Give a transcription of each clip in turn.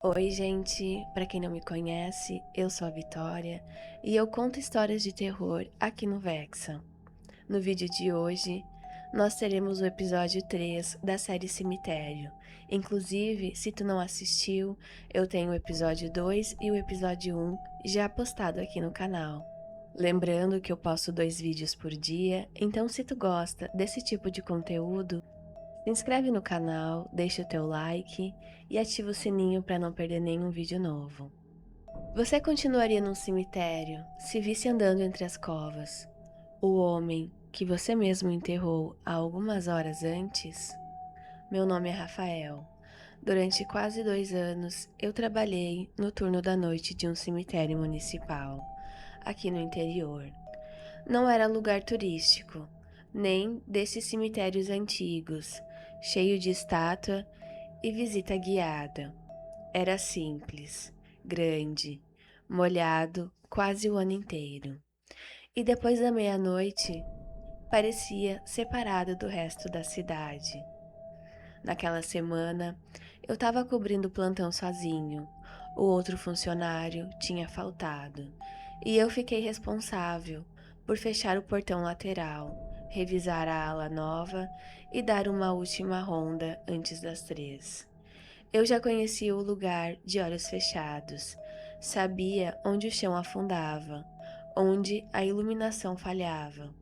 Oi, gente! Para quem não me conhece, eu sou a Vitória e eu conto histórias de terror aqui no Vexa. No vídeo de hoje, nós teremos o episódio 3 da série Cemitério. Inclusive, se tu não assistiu, eu tenho o episódio 2 e o episódio 1 já postado aqui no canal. Lembrando que eu posto 2 vídeos por dia, então se tu gosta desse tipo de conteúdo, se inscreve no canal, deixa o teu like e ativa o sininho para não perder nenhum vídeo novo. Você continuaria num cemitério se visse andando entre as covas o homem que você mesmo enterrou há algumas horas antes? Meu nome é Rafael. Durante quase 2 anos, eu trabalhei no turno da noite de um cemitério municipal, aqui no interior. Não era lugar turístico, nem desses cemitérios antigos, cheio de estátua e visita guiada. Era simples, grande, molhado quase o ano inteiro. E depois da meia-noite, parecia separado do resto da cidade. Naquela semana, eu estava cobrindo o plantão sozinho. O outro funcionário tinha faltado. E eu fiquei responsável por fechar o portão lateral, revisar a ala nova e dar uma última ronda antes das 3. Eu já conhecia o lugar de olhos fechados. Sabia onde o chão afundava, onde a iluminação falhava,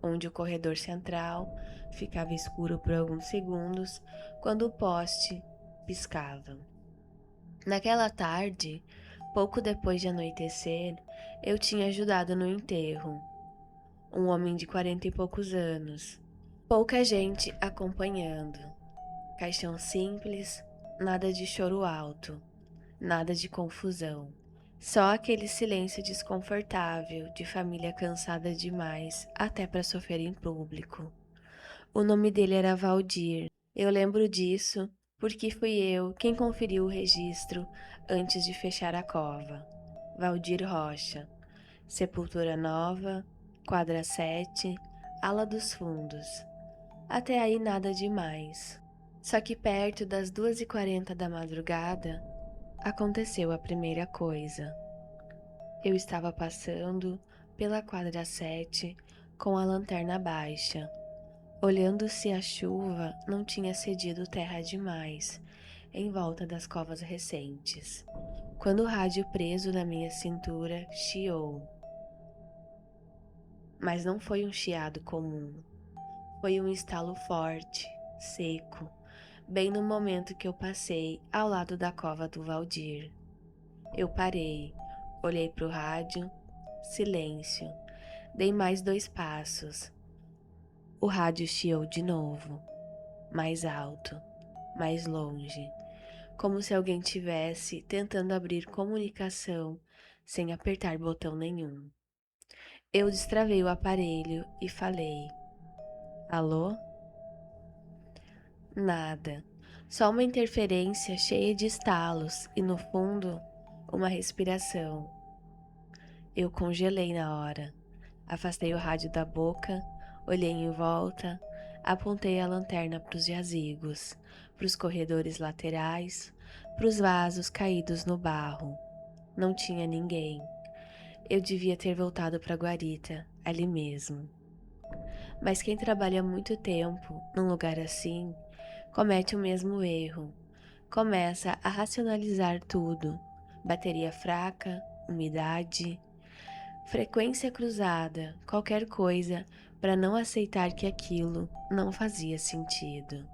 onde o corredor central ficava escuro por alguns segundos quando o poste piscava. Naquela tarde, pouco depois de anoitecer, eu tinha ajudado no enterro. Um homem de 40 e poucos anos. Pouca gente acompanhando. Caixão simples, nada de choro alto, nada de confusão. Só aquele silêncio desconfortável de família cansada demais até para sofrer em público. O nome dele era Valdir. Eu lembro disso porque fui eu quem conferiu o registro antes de fechar a cova. Valdir Rocha. Sepultura nova, quadra 7, ala dos fundos. Até aí nada demais. Só que perto das 2h40 da madrugada, aconteceu a primeira coisa. Eu estava passando pela quadra 7 com a lanterna baixa, olhando se a chuva não tinha cedido terra demais em volta das covas recentes, quando o rádio preso na minha cintura chiou. Mas não foi um chiado comum, foi um estalo forte, seco, bem no momento que eu passei ao lado da cova do Valdir. Eu parei, olhei para o rádio, silêncio, dei mais 2 passos. O rádio chiou de novo, mais alto, mais longe, como se alguém tivesse tentando abrir comunicação sem apertar botão nenhum. Eu destravei o aparelho e falei: Alô? Nada. Só uma interferência cheia de estalos e, no fundo, uma respiração. Eu congelei na hora. Afastei o rádio da boca, olhei em volta, apontei a lanterna para os jazigos, para os corredores laterais, para os vasos caídos no barro. Não tinha ninguém. Eu devia ter voltado para a guarita, ali mesmo. Mas quem trabalha muito tempo num lugar assim, comete o mesmo erro. Começa a racionalizar tudo: bateria fraca, umidade, frequência cruzada, qualquer coisa para não aceitar que aquilo não fazia sentido.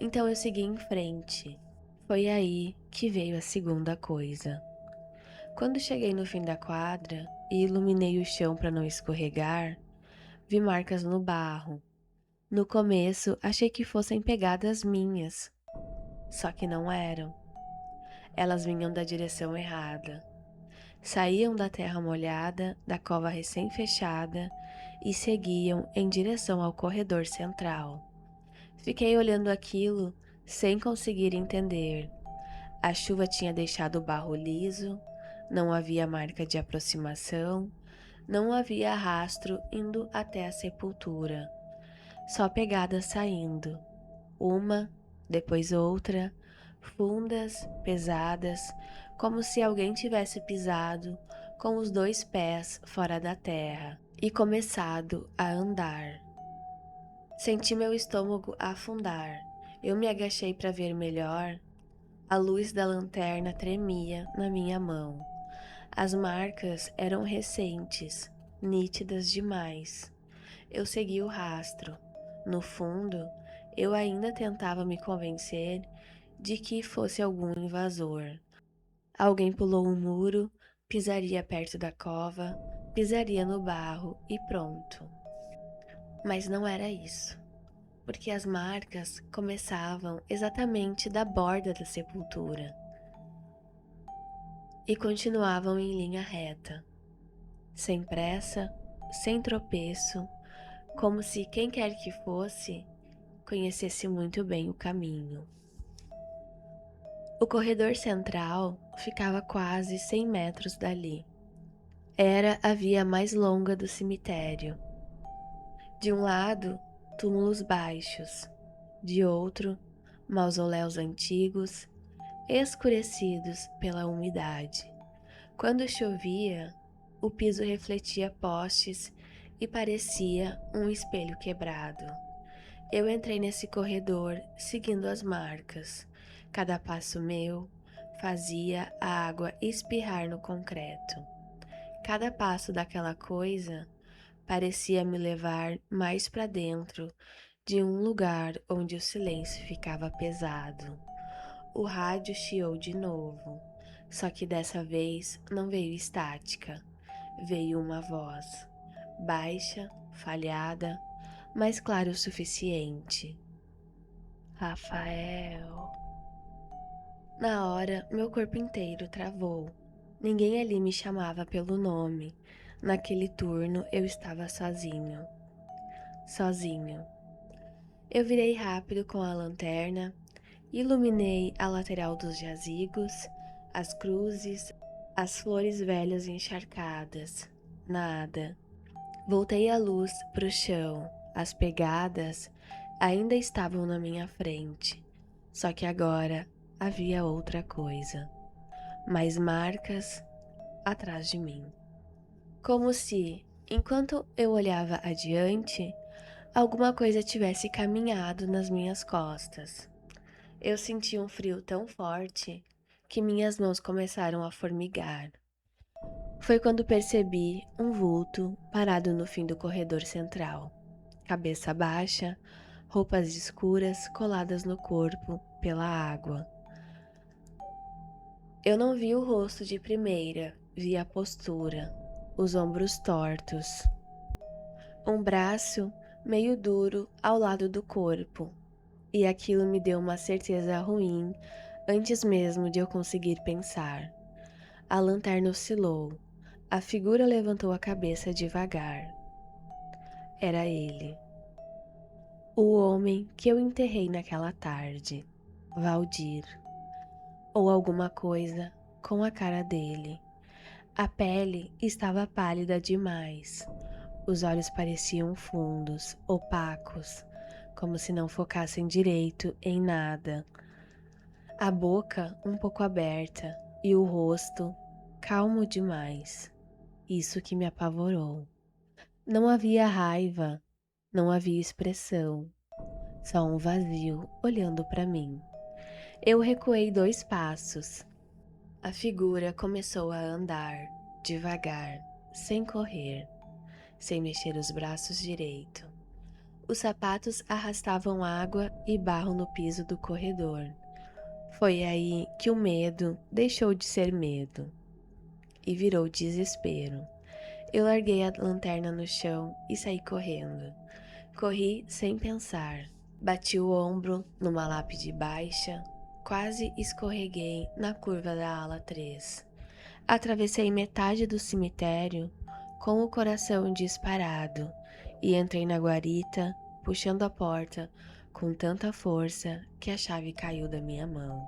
Então eu segui em frente. Foi aí que veio a segunda coisa. Quando cheguei no fim da quadra e iluminei o chão para não escorregar, vi marcas no barro. No começo, achei que fossem pegadas minhas, só que não eram. Elas vinham da direção errada. Saíam da terra molhada, da cova recém-fechada e seguiam em direção ao corredor central. Fiquei olhando aquilo sem conseguir entender. A chuva tinha deixado o barro liso, não havia marca de aproximação, não havia rastro indo até a sepultura. Só pegadas saindo, uma, depois outra, fundas, pesadas, como se alguém tivesse pisado com os 2 pés fora da terra e começado a andar. Senti meu estômago afundar. Eu me agachei para ver melhor. A luz da lanterna tremia na minha mão. As marcas eram recentes, nítidas demais. Eu segui o rastro. No fundo, eu ainda tentava me convencer de que fosse algum invasor. Alguém pulou um muro, pisaria perto da cova, pisaria no barro e pronto. Mas não era isso, porque as marcas começavam exatamente da borda da sepultura e continuavam em linha reta, sem pressa, sem tropeço, como se quem quer que fosse conhecesse muito bem o caminho. O corredor central ficava quase 100 metros dali. Era a via mais longa do cemitério. De um lado, túmulos baixos, de outro, mausoléus antigos, escurecidos pela umidade. Quando chovia, o piso refletia postes e parecia um espelho quebrado. Eu entrei nesse corredor seguindo as marcas. Cada passo meu fazia a água espirrar no concreto. Cada passo daquela coisa parecia me levar mais para dentro de um lugar onde o silêncio ficava pesado. O rádio chiou de novo, só que dessa vez não veio estática, veio uma voz, baixa, falhada, mas clara o suficiente. Rafael. Na hora, meu corpo inteiro travou. Ninguém ali me chamava pelo nome. Naquele turno eu estava sozinho. Sozinho. Eu virei rápido com a lanterna, iluminei a lateral dos jazigos, as cruzes, as flores velhas encharcadas. Nada. Voltei a luz para o chão. As pegadas ainda estavam na minha frente. Só que agora havia outra coisa. Mais marcas atrás de mim. Como se, enquanto eu olhava adiante, alguma coisa tivesse caminhado nas minhas costas. Eu senti um frio tão forte que minhas mãos começaram a formigar. Foi quando percebi um vulto parado no fim do corredor central. Cabeça baixa, roupas escuras coladas no corpo pela água. Eu não vi o rosto de primeira, vi a postura, os ombros tortos. Um braço meio duro ao lado do corpo, e aquilo me deu uma certeza ruim antes mesmo de eu conseguir pensar. A lanterna oscilou, a figura levantou a cabeça devagar. Era ele. O homem que eu enterrei naquela tarde, Valdir. Ou alguma coisa com a cara dele. A pele estava pálida demais. Os olhos pareciam fundos, opacos, como se não focassem direito em nada. A boca um pouco aberta e o rosto calmo demais. Isso que me apavorou. Não havia raiva, não havia expressão, só um vazio olhando para mim. Eu recuei 2 passos. A figura começou a andar, devagar, sem correr, sem mexer os braços direito. Os sapatos arrastavam água e barro no piso do corredor. Foi aí que o medo deixou de ser medo e virou desespero. Eu larguei a lanterna no chão e saí correndo. Corri sem pensar. Bati o ombro numa lápide baixa, quase escorreguei na curva da ala 3. Atravessei metade do cemitério com o coração disparado e entrei na guarita, puxando a porta com tanta força que a chave caiu da minha mão.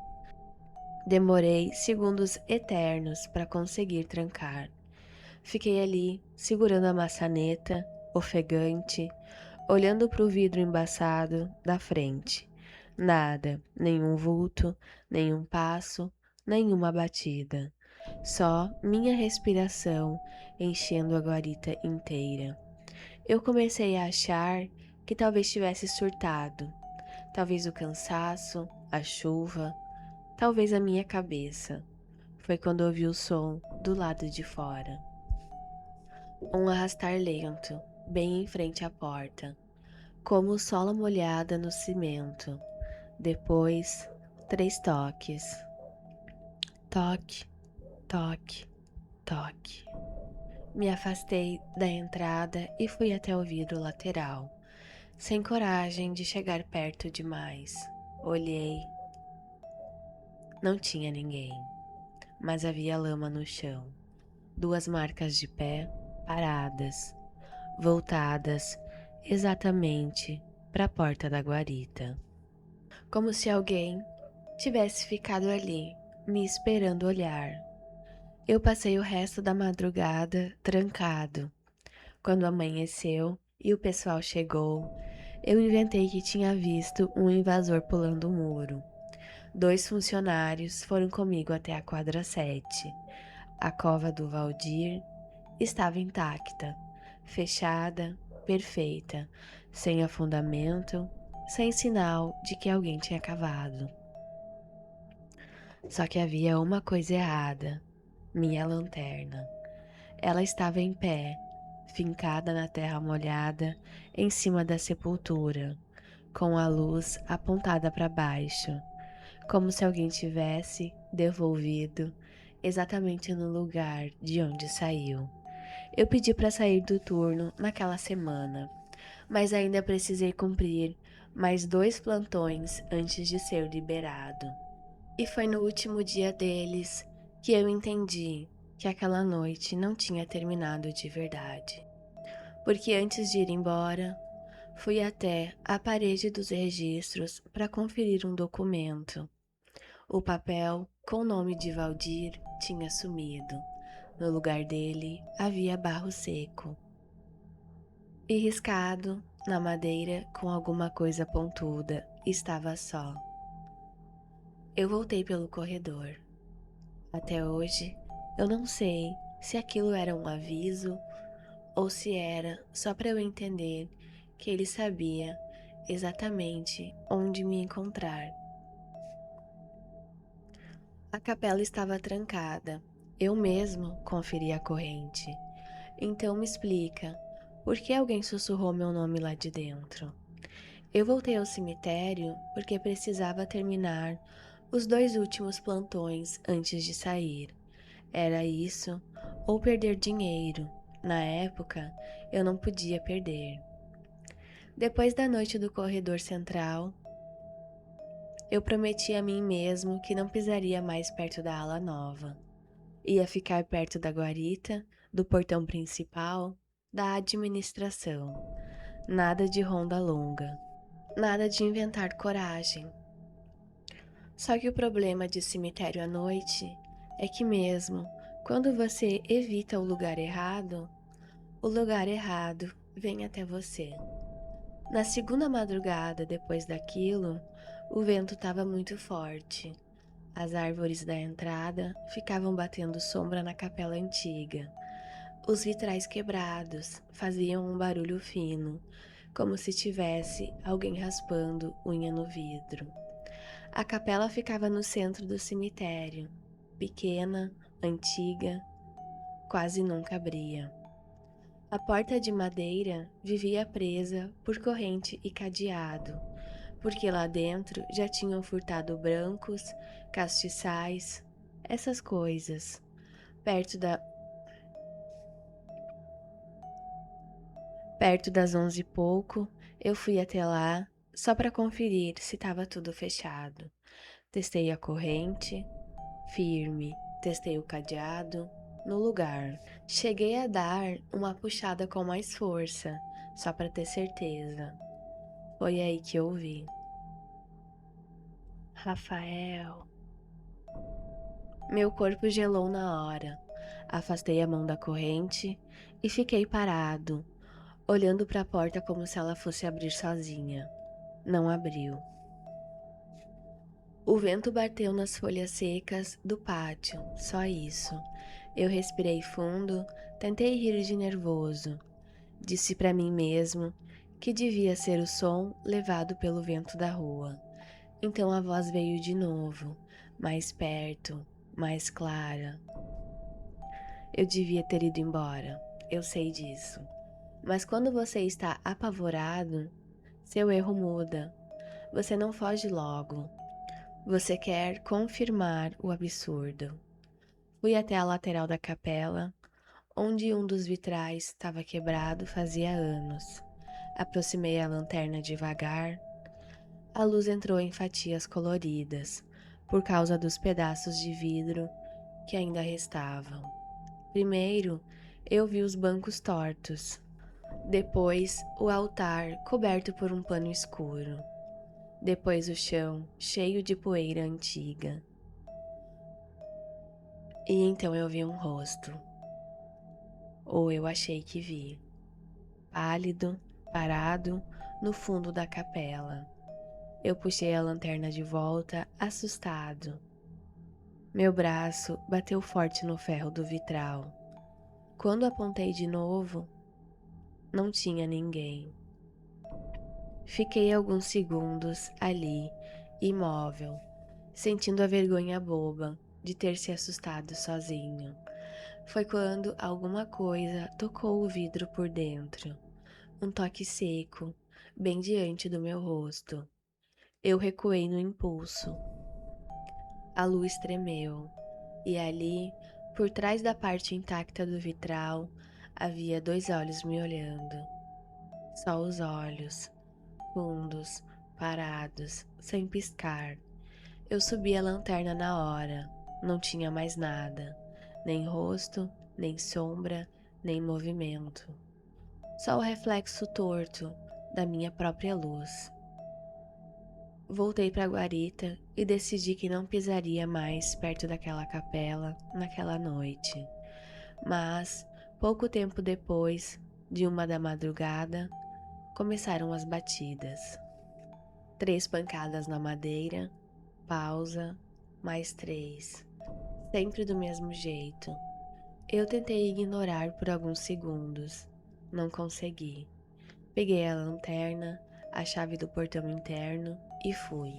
Demorei segundos eternos para conseguir trancar. Fiquei ali, segurando a maçaneta, ofegante, olhando para o vidro embaçado da frente. Nada, nenhum vulto, nenhum passo, nenhuma batida. Só minha respiração enchendo a guarita inteira. Eu comecei a achar que talvez tivesse surtado. Talvez o cansaço, a chuva, talvez a minha cabeça. Foi quando ouvi o som do lado de fora. Um arrastar lento, bem em frente à porta, como sola molhada no cimento. Depois, 3 toques. Toque, toque, toque. Me afastei da entrada e fui até o vidro lateral, sem coragem de chegar perto demais. Olhei. Não tinha ninguém, mas havia lama no chão. 2 marcas de pé, paradas, voltadas exatamente para a porta da guarita. Como se alguém tivesse ficado ali, me esperando olhar. Eu passei o resto da madrugada trancado. Quando amanheceu e o pessoal chegou, eu inventei que tinha visto um invasor pulando o muro. 2 funcionários foram comigo até a quadra 7. A cova do Valdir estava intacta, fechada, perfeita, sem afundamento, sem sinal de que alguém tinha cavado. Só que havia uma coisa errada: minha lanterna. Ela estava em pé, fincada na terra molhada, em cima da sepultura, com a luz apontada para baixo, como se alguém tivesse devolvido exatamente no lugar de onde saiu. Eu pedi para sair do turno naquela semana, mas ainda precisei cumprir mais 2 plantões antes de ser liberado. E foi no último dia deles que eu entendi que aquela noite não tinha terminado de verdade. Porque antes de ir embora, fui até a parede dos registros para conferir um documento. O papel com o nome de Valdir tinha sumido. No lugar dele havia barro seco e riscado na madeira com alguma coisa pontuda. Estava só. Eu voltei pelo corredor. Até hoje, eu não sei se aquilo era um aviso ou se era só para eu entender que ele sabia exatamente onde me encontrar. A capela estava trancada. Eu mesmo conferi a corrente. Então me explica, por que alguém sussurrou meu nome lá de dentro? Eu voltei ao cemitério porque precisava terminar os 2 últimos plantões antes de sair. Era isso ou perder dinheiro. Na época, eu não podia perder. Depois da noite do corredor central, eu prometi a mim mesmo que não pisaria mais perto da ala nova. Ia ficar perto da guarita, do portão principal, da administração. Nada de ronda longa. Nada de inventar coragem. Só que o problema de cemitério à noite é que mesmo quando você evita o lugar errado vem até você. Na segunda madrugada depois daquilo, o vento estava muito forte. As árvores da entrada ficavam batendo sombra na capela antiga. Os vitrais quebrados faziam um barulho fino, como se tivesse alguém raspando unha no vidro. A capela ficava no centro do cemitério, pequena, antiga, quase nunca abria. A porta de madeira vivia presa por corrente e cadeado, porque lá dentro já tinham furtado brancos, castiçais, essas coisas. Perto das 11 e pouco, eu fui até lá só para conferir se estava tudo fechado. Testei a corrente, firme, testei o cadeado, no lugar. Cheguei a dar uma puxada com mais força, só para ter certeza. Foi aí que eu vi. Rafael. Meu corpo gelou na hora. Afastei a mão da corrente e fiquei parado, olhando para a porta como se ela fosse abrir sozinha. Não abriu. O vento bateu nas folhas secas do pátio, só isso. Eu respirei fundo, tentei rir de nervoso. Disse para mim mesmo que devia ser o som levado pelo vento da rua. Então a voz veio de novo, mais perto, mais clara. Eu devia ter ido embora, eu sei disso. Mas quando você está apavorado, seu erro muda. Você não foge logo. Você quer confirmar o absurdo. Fui até a lateral da capela, onde um dos vitrais estava quebrado fazia anos. Aproximei a lanterna devagar. A luz entrou em fatias coloridas, por causa dos pedaços de vidro que ainda restavam. Primeiro, eu vi os bancos tortos. Depois, o altar coberto por um pano escuro. Depois, o chão cheio de poeira antiga. E então eu vi um rosto. Ou eu achei que vi. Pálido, parado, no fundo da capela. Eu puxei a lanterna de volta, assustado. Meu braço bateu forte no ferro do vitral. Quando apontei de novo, não tinha ninguém. Fiquei alguns segundos ali, imóvel, sentindo a vergonha boba de ter se assustado sozinho. Foi quando alguma coisa tocou o vidro por dentro. Um toque seco, bem diante do meu rosto. Eu recuei no impulso. A luz tremeu, e ali, por trás da parte intacta do vitral, havia 2 olhos me olhando. Só os olhos, fundos, parados, sem piscar. Eu subi a lanterna na hora, não tinha mais nada, nem rosto, nem sombra, nem movimento. Só o reflexo torto da minha própria luz. Voltei para a guarita e decidi que não pisaria mais perto daquela capela naquela noite. Mas, pouco tempo depois, de 1 da madrugada, começaram as batidas. 3 pancadas na madeira, pausa, mais 3. Sempre do mesmo jeito. Eu tentei ignorar por alguns segundos. Não consegui. Peguei a lanterna, a chave do portão interno e fui.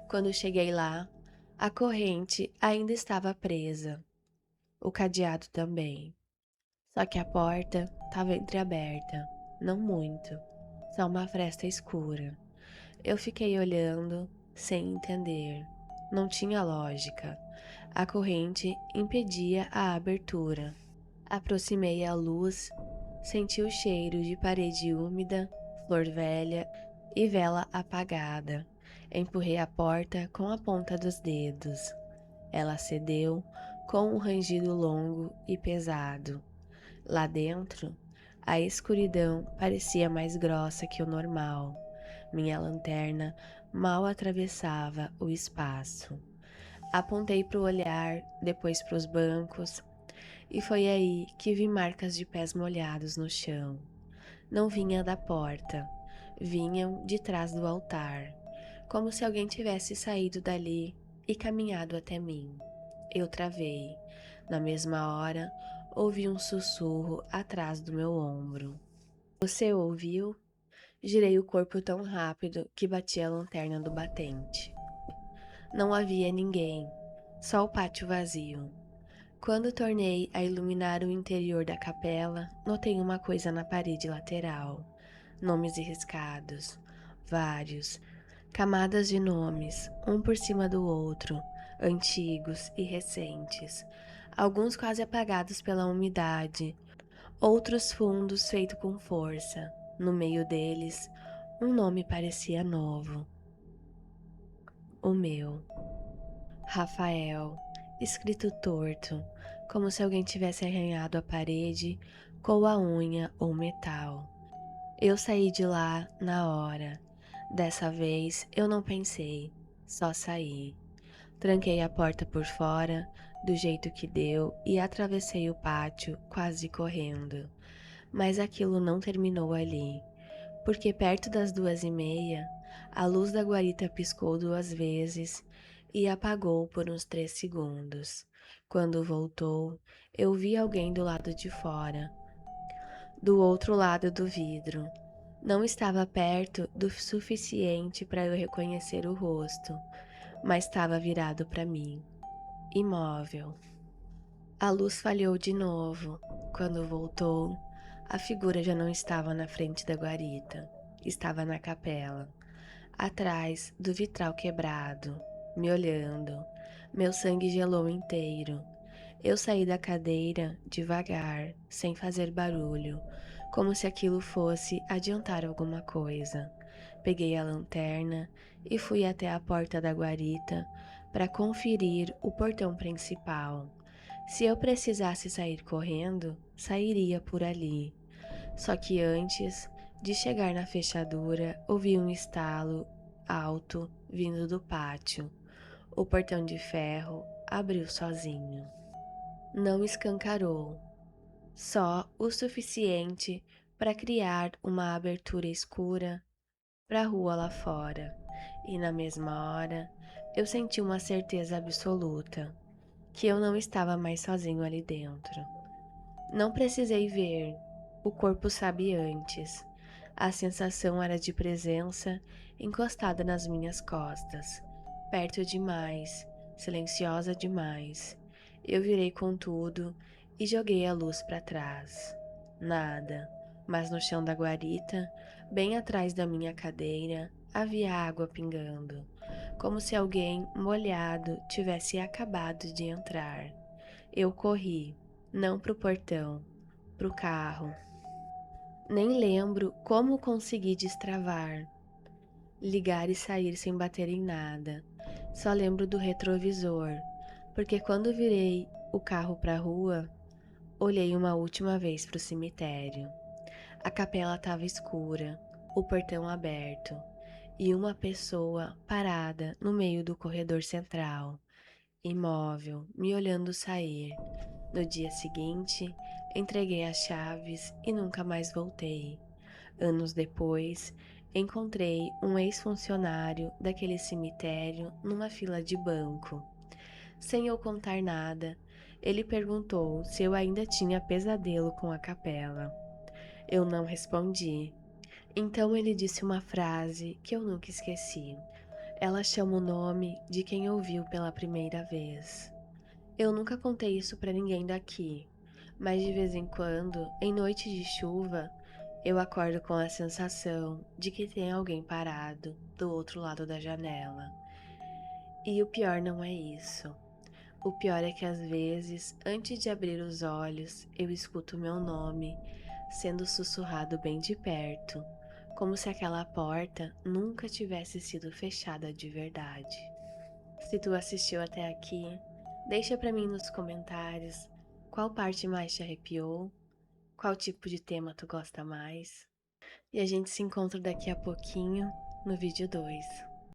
Quando cheguei lá, a corrente ainda estava presa. O cadeado também. Só que a porta estava entreaberta. Não muito. Só uma fresta escura. Eu fiquei olhando, sem entender. Não tinha lógica. A corrente impedia a abertura. Aproximei a luz, senti o cheiro de parede úmida, flor velha e vela apagada. Empurrei a porta com a ponta dos dedos. Ela cedeu com um rangido longo e pesado. Lá dentro, a escuridão parecia mais grossa que o normal. Minha lanterna mal atravessava o espaço. Apontei para o olhar, depois para os bancos, e foi aí que vi marcas de pés molhados no chão. Não vinha da porta, vinham de trás do altar, como se alguém tivesse saído dali e caminhado até mim. Eu travei. Na mesma hora, ouvi um sussurro atrás do meu ombro. Você ouviu? Girei o corpo tão rápido que bati a lanterna do batente. Não havia ninguém, só o pátio vazio. Quando tornei a iluminar o interior da capela, notei uma coisa na parede lateral. Nomes riscados, vários, camadas de nomes, um por cima do outro, antigos e recentes, alguns quase apagados pela umidade, outros fundos feitos com força. No meio deles, um nome parecia novo. O meu. Rafael, escrito torto, como se alguém tivesse arranhado a parede com a unha ou metal. Eu saí de lá na hora. Dessa vez eu não pensei, só saí. Tranquei a porta por fora, do jeito que deu, e atravessei o pátio, quase correndo. Mas aquilo não terminou ali, porque perto das 2h30, a luz da guarita piscou 2 vezes e apagou por uns 3 segundos. Quando voltou, eu vi alguém do lado de fora, do outro lado do vidro. Não estava perto do suficiente para eu reconhecer o rosto, mas estava virado para mim, imóvel. A luz falhou de novo. Quando voltou, a figura já não estava na frente da guarita, estava na capela, atrás do vitral quebrado, me olhando. Meu sangue gelou inteiro. Eu saí da cadeira devagar, sem fazer barulho, como se aquilo fosse adiantar alguma coisa. Peguei a lanterna e fui até a porta da guarita para conferir o portão principal. Se eu precisasse sair correndo, sairia por ali. Só que antes de chegar na fechadura, ouvi um estalo alto vindo do pátio. O portão de ferro abriu sozinho. Não escancarou, só o suficiente para criar uma abertura escura para a rua lá fora. E na mesma hora, eu senti uma certeza absoluta que eu não estava mais sozinho ali dentro. Não precisei ver, o corpo sabe antes. A sensação era de presença encostada nas minhas costas, perto demais, silenciosa demais. Eu virei com tudo e joguei a luz para trás. Nada, mas no chão da guarita, bem atrás da minha cadeira, havia água pingando, como se alguém molhado tivesse acabado de entrar. Eu corri, não pro portão, pro carro. Nem lembro como consegui destravar, ligar e sair sem bater em nada. Só lembro do retrovisor, porque quando virei o carro pra rua, olhei uma última vez pro cemitério. A capela estava escura, o portão aberto e uma pessoa parada no meio do corredor central, imóvel, me olhando sair. No dia seguinte, entreguei as chaves e nunca mais voltei. Anos depois, encontrei um ex-funcionário daquele cemitério numa fila de banco. Sem eu contar nada, ele perguntou se eu ainda tinha pesadelo com a capela. Eu não respondi. Então ele disse uma frase que eu nunca esqueci. Ela chama o nome de quem ouviu pela primeira vez. Eu nunca contei isso pra ninguém daqui, mas de vez em quando, em noite de chuva, eu acordo com a sensação de que tem alguém parado do outro lado da janela. E o pior não é isso. O pior é que às vezes, antes de abrir os olhos, eu escuto meu nome sendo sussurrado bem de perto, como se aquela porta nunca tivesse sido fechada de verdade. Se tu assistiu até aqui, deixa pra mim nos comentários qual parte mais te arrepiou, qual tipo de tema tu gosta mais. E a gente se encontra daqui a pouquinho no vídeo 2.